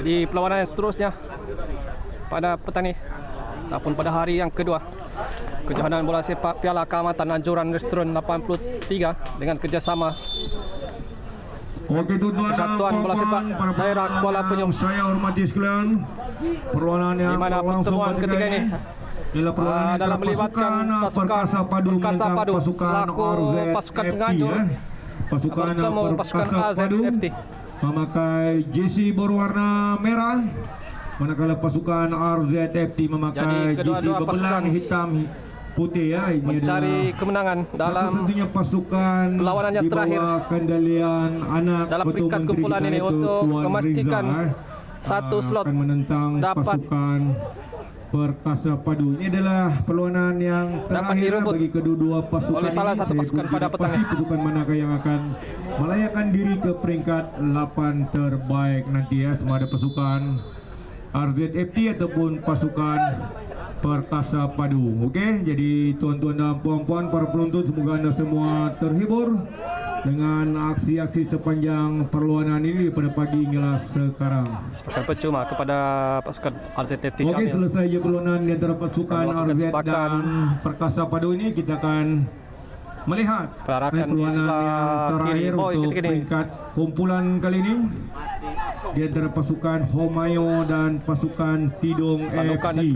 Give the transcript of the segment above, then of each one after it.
Di perlawanan yang seterusnya pada petang ini ataupun pada hari yang kedua kejohanan bola sepak Piala Keamatan Anjuran Restoran 83 dengan kerjasama Persatuan Bola Sepak Daerah Kuala Penyum. Saya hormati sekalian, perlawanan yang di mana pertemuan ketiga ini dalam melibatkan pasukan Perkasa Padu selaku pasukan penganjur bertemu pasukan AZFT memakai jersey berwarna merah, manakala pasukan RZFT memakai jersey berbelang hitam putih ya. Ini mencari kemenangan dalam tentunya pasukan perlawanan yang terakhir kendalian anak dalam peringkat kumpulan ini untuk memastikan satu slot dapat pasukan Perkasa Padu. Ini adalah perlawanan yang terakhir bagi kedua-dua pasukan oleh salah satu pasukan pada petang ini. Pasukan manakah yang akan melayakan diri ke peringkat 8 terbaik nanti ya, sama ada pasukan RZFT ataupun pasukan Perkasa Padu. Okey, jadi tuan-tuan dan puan-puan para penonton, semoga anda semua terhibur dengan aksi-aksi sepanjang perlawanan ini pada pagi hingga sekarang. Sepakan percuma kepada pasukan RZFT. Okey, selesai je perlawanan di antara pasukan RZ dan Perkasa Padu ini, kita akan melihat perlawanan yang terakhir untuk peringkat kumpulan kali ini di antara pasukan Homayo dan pasukan Tidung FC.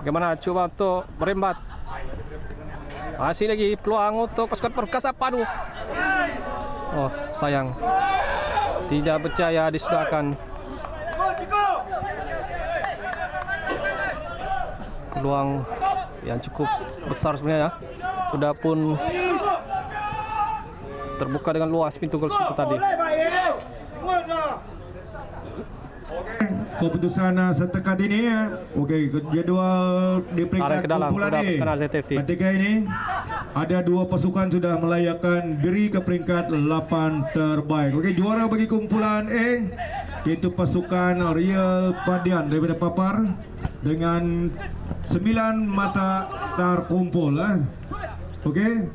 Bagaimana cuba untuk merembat. Masih lagi peluang untuk pasukan Perkasa Padu. Oh, sayang. Tidak berjaya disudahkan. Peluang yang cukup besar sebenarnya. Sudah pun terbuka dengan luas pintu gol seperti tadi. Keputusan setekat ini ya. Okey, jadual di peringkat kumpulan A. Ketika ini ada dua pasukan sudah melayakan diri ke peringkat 8 terbaik. Okey, juara bagi kumpulan A iaitu pasukan Real Padian daripada Papar dengan 9 mata terkumpul Okey.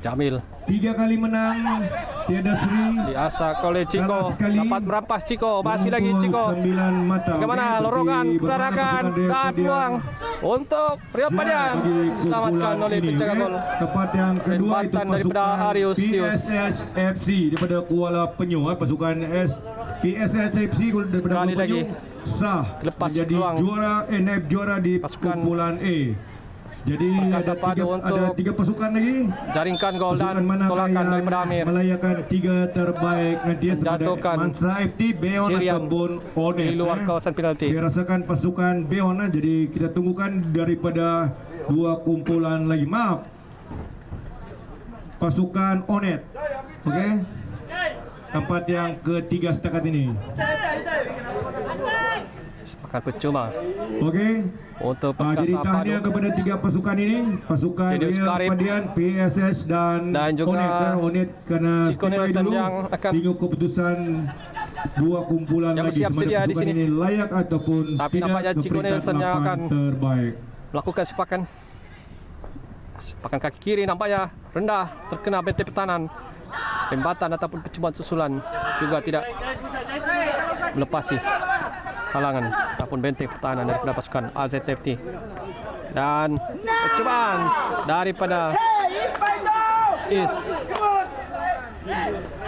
Jamil 3 kali menang, tiada seri. Diasak oleh Ciko, dapat merampas Ciko, masih lagi Ciko. 9 mata. Bagaimana lorongan, perarakan dan peluang untuk Real Padian diselamatkan oleh penjaga gol. Tepat yang kedua itu pasukan PSSFC daripada Kuala Penyu, pasukan PSSFC daripada Kuala Penyu sah menjadi juara NF juara di kumpulan A. Jadi ada 3 pasukan lagi jaringkan gol dan tolakan daripada Amir melayakan 3 terbaik nanti menjatuhkan Mansa FT, Beon ataupun Onet di luar kawasan penalti. Saya rasakan pasukan Beon jadi kita tunggukan daripada 2 kumpulan lagi. Maaf, pasukan Onet. Okey, tempat yang ketiga setakat ini. Sepakat percuma. Okey. Untuk jadi tahniah kepada 3 pasukan ini, pasukan Real Padian, PSS dan juga Onet kerana Ciko Nelson yang akan tengok keputusan 2 kumpulan yang lagi siap sedia di sini ini layak ataupun tapi tidak nampaknya Ciko Nelson yang akan terbaik melakukan sepakan kaki kiri, nampaknya rendah terkena benteng pertahanan. Pembatan ataupun percubaan susulan juga tidak melepasi halangan ataupun benteng pertahanan daripada pasukan AZFT. Dan percubaan daripada Is.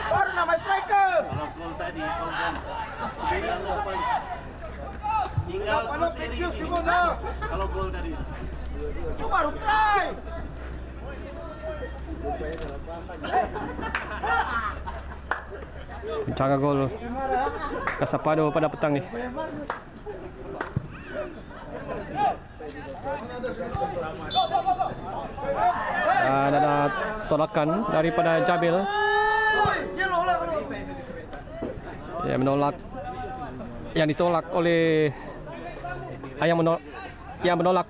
Baru nama striker. Kalau gol tadi. Itu baru try. Menjaga gol Perkasa Padu pada petang ni. Dan ada tolakan daripada Jabil. Yang ditolak oleh yang menolak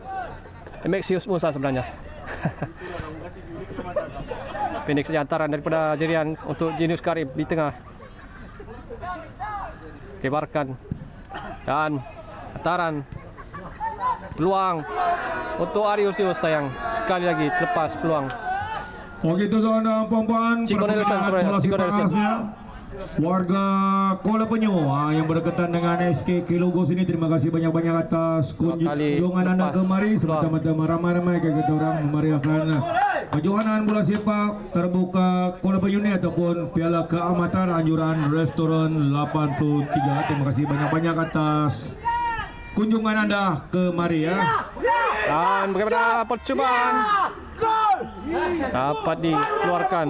Maxius Musa sebenarnya. Pendek saja hantaran daripada Jerian untuk Genius Karim di tengah. Kebarkan dan hantaran peluang untuk Arius Dios, sayang sekali lagi terlepas peluang. Okey tuan-tuan dan puan-puan, Ciko Nelson sebenarnya, Ciko Nelson. warga Kuala Penyu yang berdekatan dengan SK Kilogo sini. Terima kasih banyak-banyak atas kunjungan anda kemari. Semata-mata ramai-ramai kita orang memeriahkan kejohanan bola sepak terbuka Kuala Penyu ini ataupun Piala Keamatan anjuran Restoran 83. Terima kasih banyak-banyak atas kunjungan anda kemari ya. Dan bagaimana percobaan dapat dikeluarkan.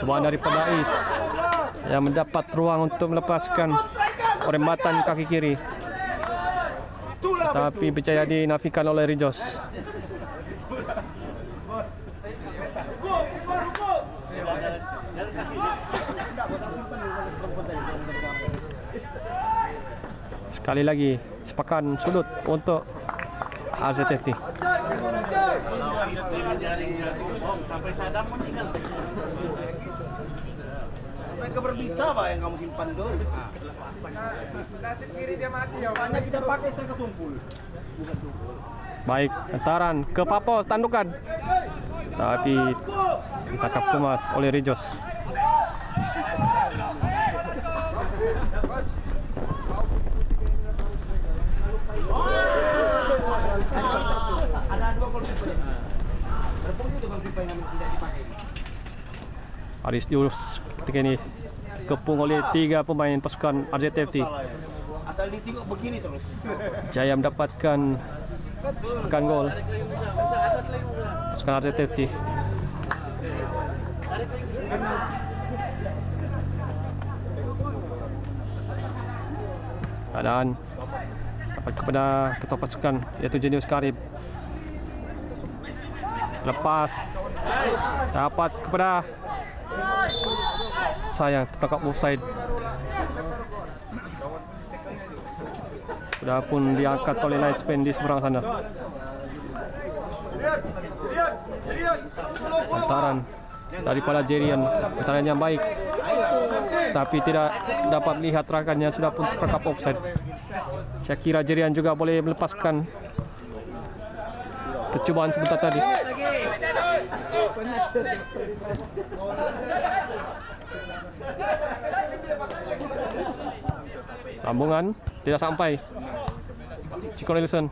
Cobaan daripada Ais yang mendapat ruang untuk melepaskan perembatan kaki kiri, tapi berjaya dinafikan oleh Rijos. Sekali lagi sepakan sudut untuk RZFT. Sampai Sadam meninggal. Mereka berbisa pak yang kamu simpan tuh. Nasib kiri dia mati ya. Hanya kita pakai serka tumpul. Baik, getaran ke Papos, tandukan. Tapi ditangkap kemas oleh Rijos. Ada 2 gol kiper. Berapa itu gol kiper yang tidak dipakai? Aris Diurus ketika ini kepung oleh 3 pemain pasukan RZFT. Asal ditengok begini terus. Jaya mendapatkan sepakan gol pasukan RZFT. Keadaan dapat kepada ketua pasukan iaitu Jenius Karib. Lepas dapat kepada sayang tertangkap offside. Sudah pun diangkat oleh Light Span di seberang sana. Hantaran daripada Jerian, hantaran yang baik, tapi tidak dapat melihat rakannya, sudah pun tertangkap offside. Saya kira Jerian juga boleh melepaskan percubaan sebentar tadi. Lambungan tidak sampai. Chico Nelson.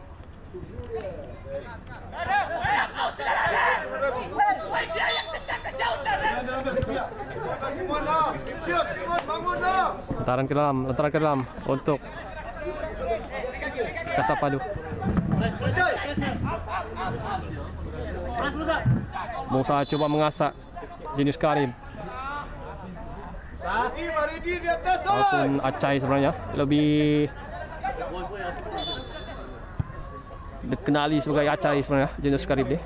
Lentaran ke dalam untuk Kasapadu. Musa coba mengasak Jenius Karim. Walaupun Acai sebenarnya lebih dikenali sebagai Acai sebenarnya Jenius Karim ni.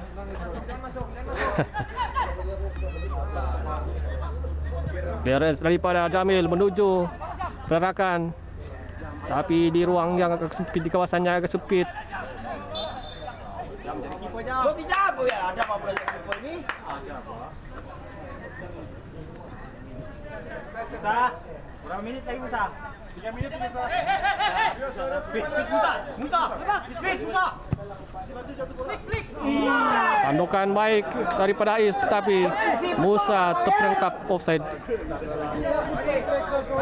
Clearance daripada Jamil menuju pergerakan, tapi di ruang yang agak sempit, di kawasannya agak sempit. Kok tidak ya? Ada apa belajar kiper ini? Ada apa? Musa, berapa menit lagi Musa? 3 menit Musa. Speed Musa. Speed Musa. Tandukan baik daripada Ais, tetapi Musa terperangkap offside.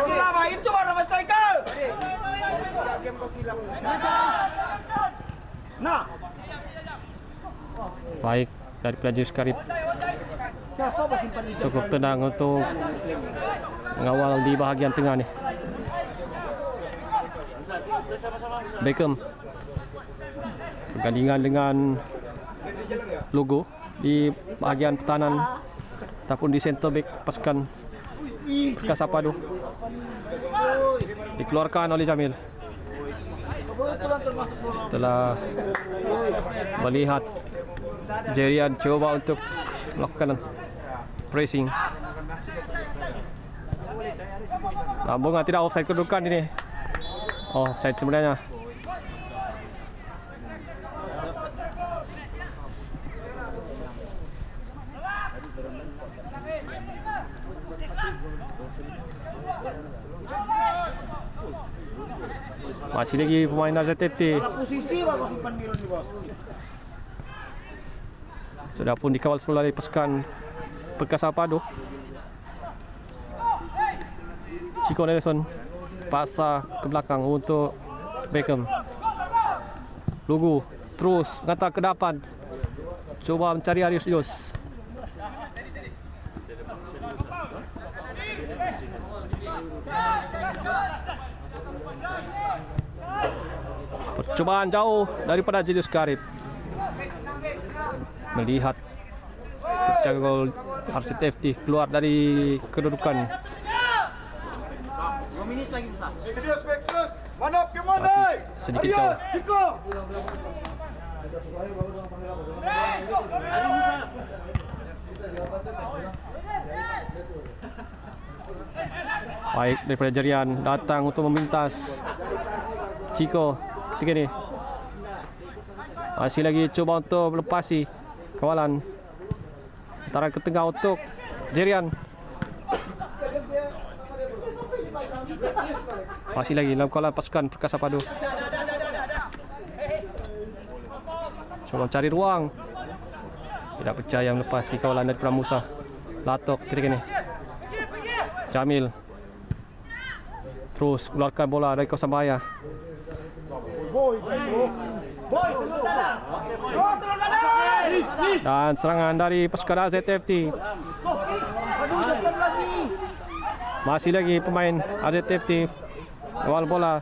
Kenapa itu baru nama striker? Nah, Baik daripada Jenius Karib. Cukup tenang untuk mengawal di bahagian tengah ni. Beckham pergandingan dengan logo di bahagian pertahanan ataupun di center back pasukan Kasapadu dikeluarkan oleh Jamil setelah melihat Jerian coba untuk melakukan pressing. Lambungan tidak offside kedudukan ini. Oh, offside sebenarnya. Masih lagi pemain RZFT. posisi bagus simpan biru nih bos. Sudah pun dikawal oleh pasukan Kasapadu. Chico Nelson pasah ke belakang untuk Beckham. Lugu terus menghantar ke depan. Coba mencari Arius Yus. Percobaan jauh daripada Julius Karib. Melihat penjaga gol RCTFT keluar dari kedudukan. 2 minit lagi besar. Maxus. Manap ke mana? Sedikit jauh. Chico. Baik daripada Jerian datang untuk memintas Chico ketika ini. Masih lagi cuba untuk melepasi kawalan. Antara ke tengah untuk Jerian. Masih lagi dalam kawalan pasukan Perkasa Padu. Coba cari ruang. Tidak percaya melepasi kawalan daripada Musa. Latok ketika ini. Jamil terus keluarkan bola dari kawasan bahaya. Dan serangan dari pasukan AZFT. Masih lagi pemain AZFT awal bola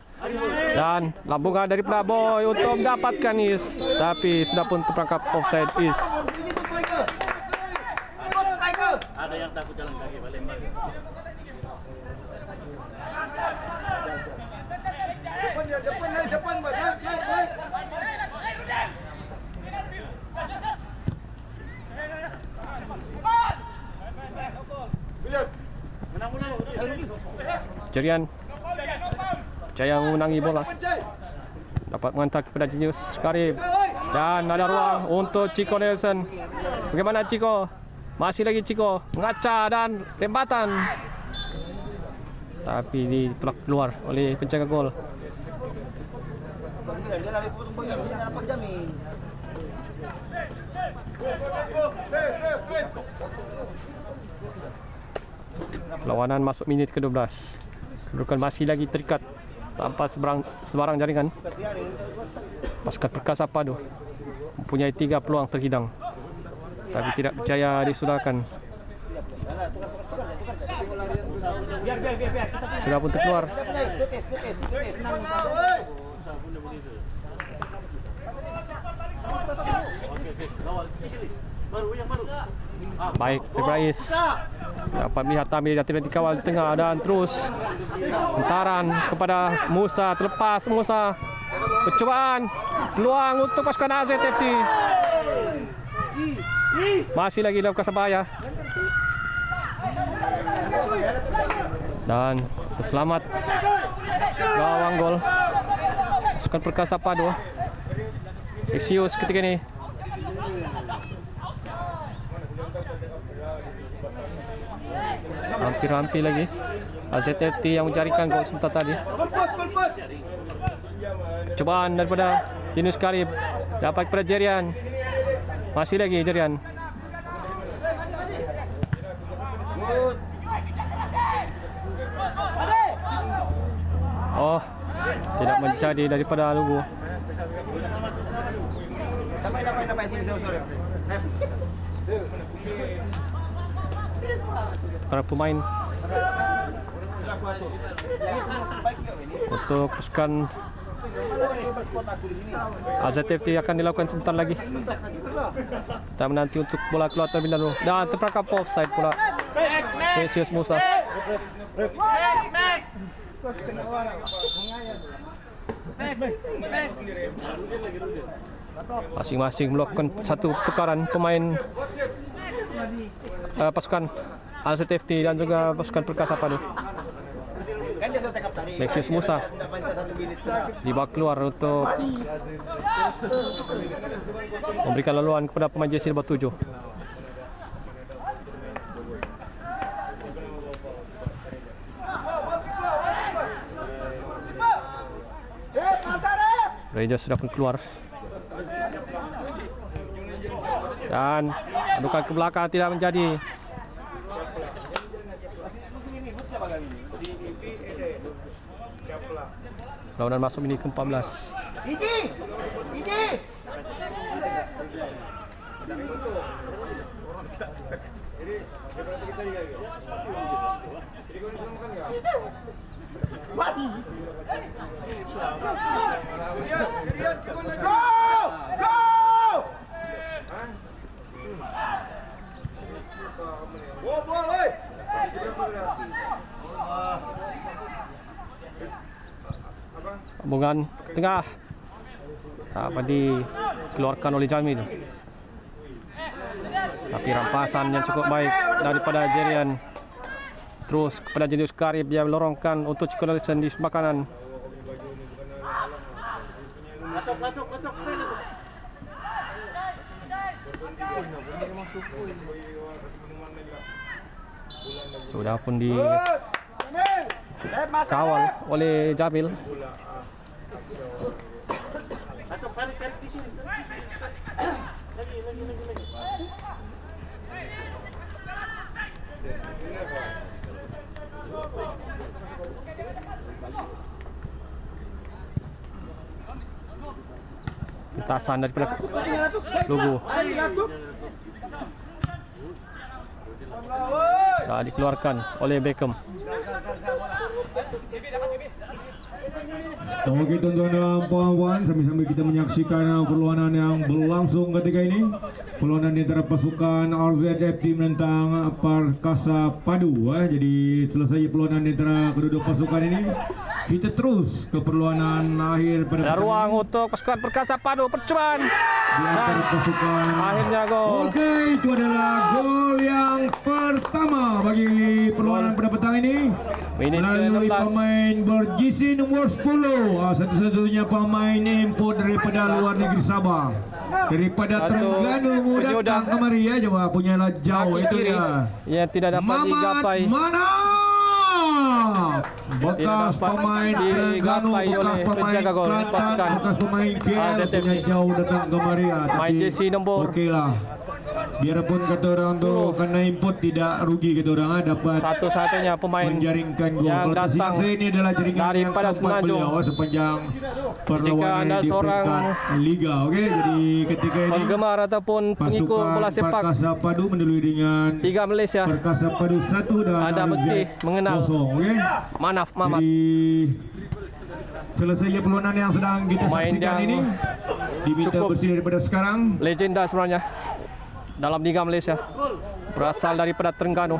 dan lambungan daripada Boy untuk mendapatkan Is, tapi sudah pun terperangkap offside Is. Ada yang takut jalan kaki balik. Depan, naik. Jerian percaya memenangi bola, dapat menghantar kepada Julius Karib dan ada ruang untuk Chico Nelson. Bagaimana Chico? Masih lagi Chico mengaca dan lembatan, tapi ditolak keluar oleh penjaga gol. Dia lari potong dia dapat jamin. Perlawanan masuk minit ke-12. Kedudukan masih lagi terikat tanpa sebarang jaringan. Pasukan Perkasa Padu mempunyai 3 peluang terhidang, tapi tidak berjaya disudahkan. Sudah pun terkeluar. Baik, Ibrais dapat melihat Tamir dan tidak dikawal di tengah dan terus hentaran kepada Musa, terlepas Musa. Percobaan peluang untuk pasukan AZFT. Masih lagi dalam kawasan bahaya. Dan terselamat gawang gol pasukan Perkasa Padu. Exius ketika ini. Hampir-hampir lagi AZFT yang mencarikan gol sebentar tadi. Cobaan daripada Julius Karib dapat kepada Jerian. Masih lagi Jerian. Oh, tidak menjadi daripada Lugu. Sampai sini sore. Para pemain untuk pasukan AZFT akan dilakukan sebentar lagi. Kita menanti untuk bola keluar terlebih dahulu. Dan terperangkap offside pula Precious Musa. Masing-masing melakukan satu tukaran pemain pasukan AZFT dan juga pasukan Perkasa Padu. Precious Musa dibawa keluar untuk memberikan laluan kepada pemain jersey nomor 7. Rangers sudah pun keluar. Dan adukan ke belakang tidak menjadi. Perlawanan masuk minit ke-14. Sambungan ke tengah. Dapat dikeluarkan oleh Jamil. Tapi rampasan yang cukup baik daripada Jerian. Terus kepada Jenius Karib, dia melorongkan untuk Cikonalison di sebelah kanan. Sudah pun dikawal oleh Jamil. Pentasan daripada Lugu. Dah dikeluarkan oleh Beckham. Okey tuan-tuan dan puan-puan, sambil-sambil kita menyaksikan perlawanan yang berlangsung ketika ini. Perlawanan di antara pasukan RZFT menentang Perkasa Padu. Jadi selesai perlawanan di antara kedua pasukan ini, kita terus ke perlawanan akhir pada ada ruang untuk pasukan Perkasa Padu, percobaan di antara pasukan. Akhirnya gol. Okey, itu adalah gol yang pertama bagi perlawanan pada petang ini. Minit Melalui ke-16. pemain berjisi nomor 10, satu-satunya pemain import daripada luar negeri Sabah, daripada Terengganu datang kemari ya, coba punyalah jauh itu dia. Yang tidak dapat digapai. Bekas pemain Terengganu, bekas pemain Kelantan, bekas pemain KL punya jauh datang kemari ya. Main jersey nombor. Okeylah. Biarpun kata orang tu kena import tidak rugi kata orang dapat Satu-satunya pemain menjaringkan gol. yang Kalau datang saya ini adalah jaringan daripada yang keempat Semenanjung. beliau sepanjang Jika perlawanan anda di seorang peringkat Liga. Okey, jadi ketika ini penggemar ataupun pengikut bola pasukan sepak Perkasa Padu mendahului dengan Liga Malaysia, Perkasa Padu 1 dan anda mesti mengenal. 0. Okey. Manaf Mamat. Jadi selesai perlawanan yang sedang kita Pemain saksikan yang ini diminta cukup bersih daripada sekarang. legenda sebenarnya dalam Liga Malaysia, berasal daripada Terengganu.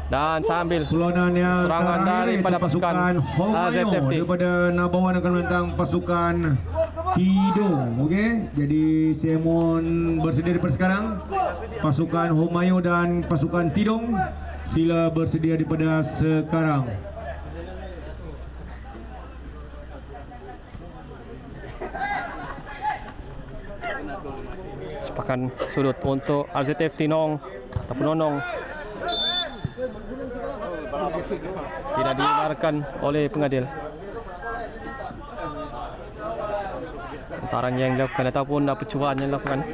Dan sambil Perlawanan yang serangan terakhir daripada itu pasukan Homayo ZFT. daripada Nabawan akan menentang pasukan Tidong. Okey, jadi saya mohon bersedia daripada sekarang. Pasukan Homayo dan pasukan Tidong, sila bersedia daripada sekarang. sepakan sudut untuk RZFT Nong ataupun Nonong. Tidak dibenarkan oleh pengadil. Antaran yang dilakukan ataupun percubaan yang dilakukan.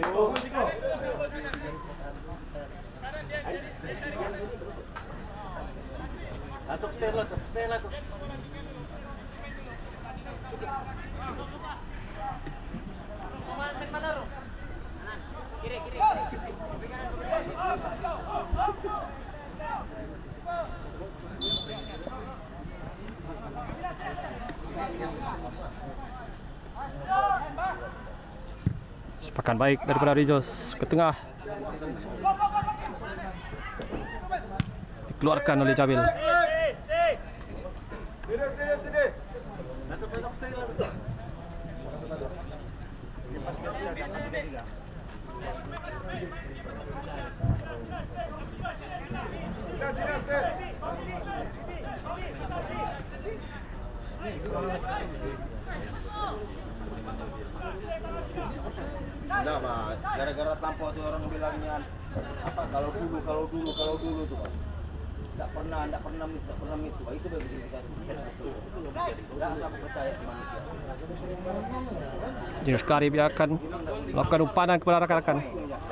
Sepakan baik daripada Rizos ke tengah. Dikeluarkan oleh Jabil. Enggak, Pak. Gara-gara tampol seorang bilangnya apa kalau dulu tuh, Pak. Enggak pernah miss tuh. Itu bagi kita. Enggak sampai percaya di manusia. Jenius Karib akan melakukan umpanan kepada rakan-rakan.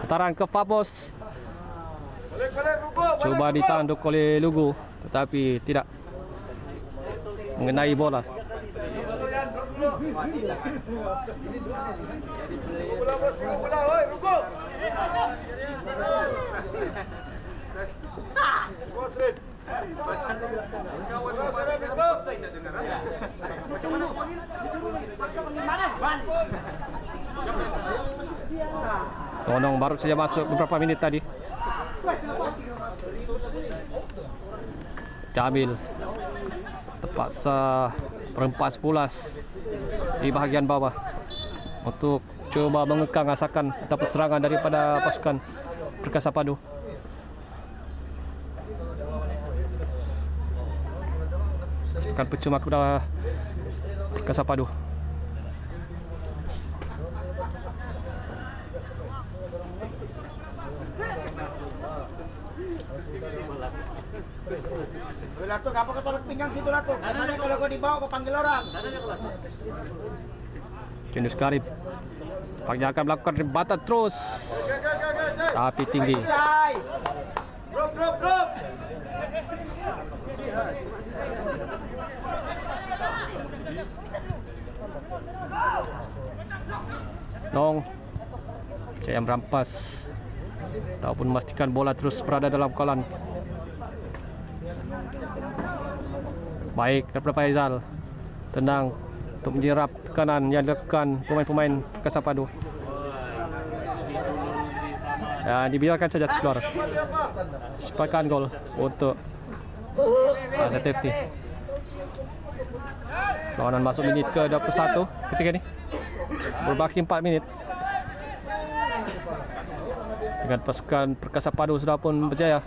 Antaran ke Fabos. Coba ditanduk oleh Lugu, tetapi tidak. mengenai bola. Nonong baru saja masuk beberapa menit tadi. Jamil terpaksa perempat 11 di bahagian bawah untuk coba mengekang asakan ataupun serangan daripada pasukan Perkasa Padu. Sepekan percuma kepada Perkasa Padu. Lato, ngapa kau tolak pinggang situ Lato? Biasanya kalau kau dibawa kau panggil orang. Junius Karib Paknya akan melakukan rebatan terus, tapi tinggi. Drop. Nong saya merampas ataupun memastikan bola terus berada dalam kolam. Baik daripada Faizal, tenang untuk menyerap tekanan yang dilakukan pemain-pemain Perkasa Padu. Dan dibiarkan saja keluar. Sepakan gol untuk Safety. Lawanan masuk menit ke 21 ketika ini. Berbaki 4 minit. Dengan pasukan Perkasa Padu sudah pun berjaya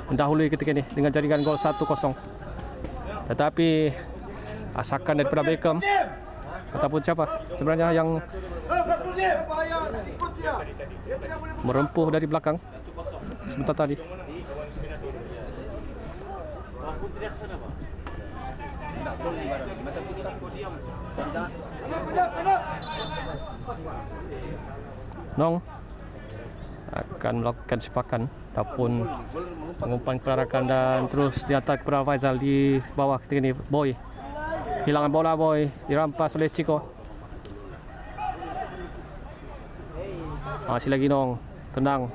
mendahului ketika ini dengan jaringan gol 1-0. Tetapi asakan daripada Beckham ataupun siapa sebenarnya yang merempuh dari belakang sebentar tadi. Nong akan melakukan sepakan ataupun mengumpan perarakan dan terus diantar kepada Faizal di bawah ketika ini. Boy kehilangan bola, Boy dirampas oleh Chico. Masih lagi Nong, tenang.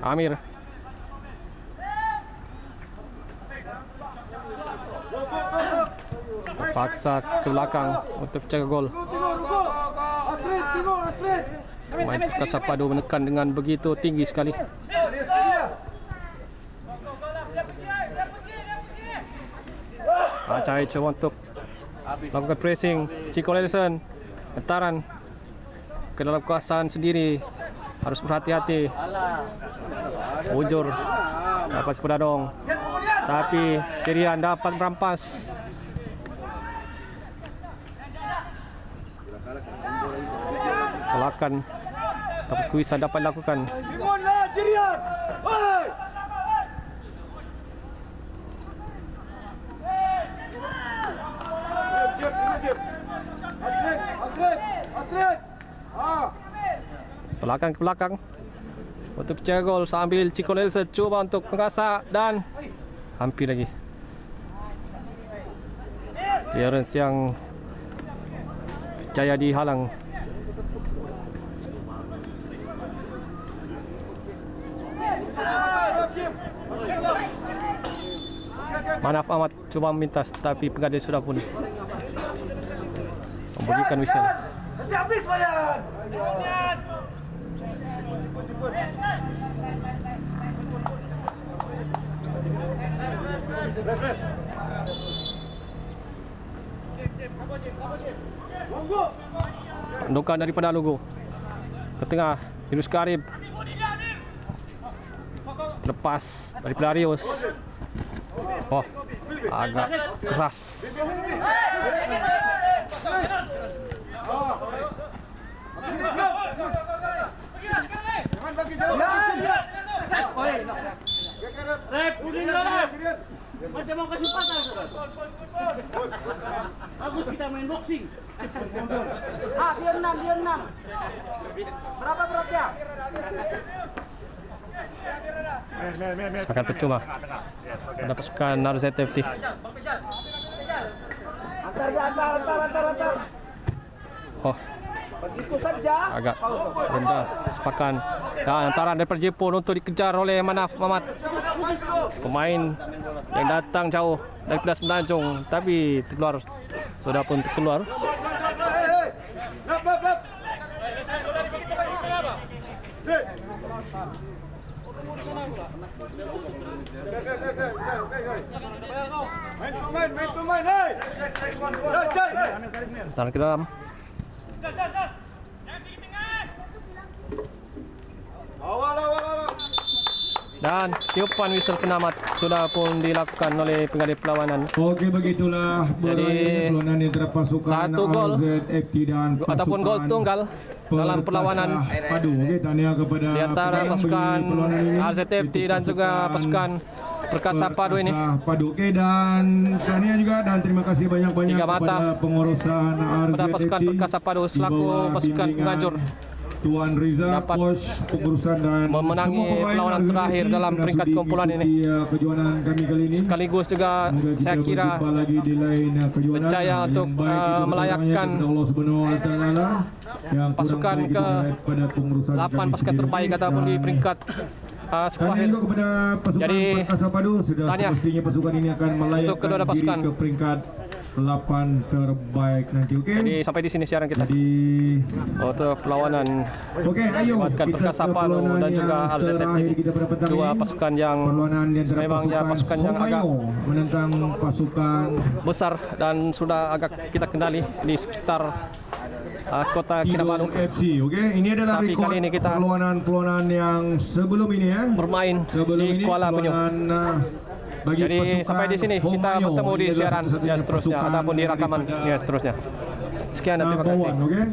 Amir terpaksa ke belakang untuk jaga gol. Pemain Perkasa Padu menekan dengan begitu tinggi sekali. Cahaya coba untuk lakukan pressing. Chico Lelson hantaran ke dalam kawasan sendiri, harus berhati-hati. Ujur dapat kepada Dong, tapi Kirian dapat merampas. Pelakan tapi kuisan dapat dilakukan. Belakang ke belakang untuk jaga gol sambil Chico Lelson coba untuk mengasak dan hampir lagi. Clearance yang jaya dihalang. Manaf Ahmad coba memintas tapi penggadai sudah pun membunyikan whistle. Kasih habis Bayan. Tendukan daripada Lugo ke tengah. Yunus Karib lepas daripada Arius. Oh, agak keras. Macam mau kasih patah sudah. Bagus kita main boxing. Dia 6. Berapa beratnya? Sepakan percuma. Ada pasukan RZFT. Antar. Oh, Begitu saja. agak rendah sepakan. Dan hantaran daripada Jepun untuk dikejar oleh Manaf Mamat. Pemain yang datang jauh daripada Semenanjung, tapi terkeluar. Sudah pun terkeluar. Main, hei. Hantaran ke dalam. Awal. Dan tiupan whistle penamat sudah pun dilakukan oleh penggali perlawanan. Okey, begitulah perlawanan antara pasukan satu gol RZFT dan pasukan ataupun gol tunggal dalam perlawanan Padu. Okey, tahniah kepada di antara pasukan RZFT dan juga pasukan Perkasa Padu ini. Padu. Okey, dan tahniah juga dan terima kasih banyak-banyak Tiga mata kepada pengurusan kepada RZFT pasukan Perkasa Padu di selaku bawah pasukan bimbingan penganjur Tuan Riza, dapat coach pengurusan dan memenangi semua pemain perlawanan RZFT terakhir dalam yang peringkat sudi kumpulan ini. mengikuti, kejuaraan kami kali ini. Sekaligus juga Semoga saya kita kira berjumpa lagi di lain kejuaraan berjaya yang untuk, baik kita berdoa melayakkan kepada Allah Subhanahu wa taala. Yang kurang pasukan baik kita ke lihat pada pengurusan 8 kami pasukan sendiri. terbaik ataupun di Dan peringkat tahniah separuh juga kepada pasukan Jadi, Perkasa Padu. Sudah tahniah semestinya pasukan ini akan untuk melayakkan kedua diri pasukan. ke peringkat 8 terbaik nanti. Okey. Jadi sampai di sini siaran kita Jadi untuk perlawanan okey, ayo melibatkan kita Perkasa ke Padu perlawanan dan juga yang RZFT. terakhir kita pada petang Dua ini. pasukan yang Perlawanan di antara memangnya pasukan yang agak Homayo menentang pasukan besar dan sudah agak kita kenali di sekitar kota Kinabalu. Kidul FC. Okey, ini adalah Tapi rekod kali ini kita perlawanan yang sebelum ini ya. bermain Sebelum di ini Kuala Penyu. perlawanan, bagi Jadi pasukan sampai di sini kita Homayo. bertemu di Ini adalah siaran satu-satunya yang seterusnya pasukan ataupun di rakaman daripada yang seterusnya. Sekian dan terima kasih. Okey.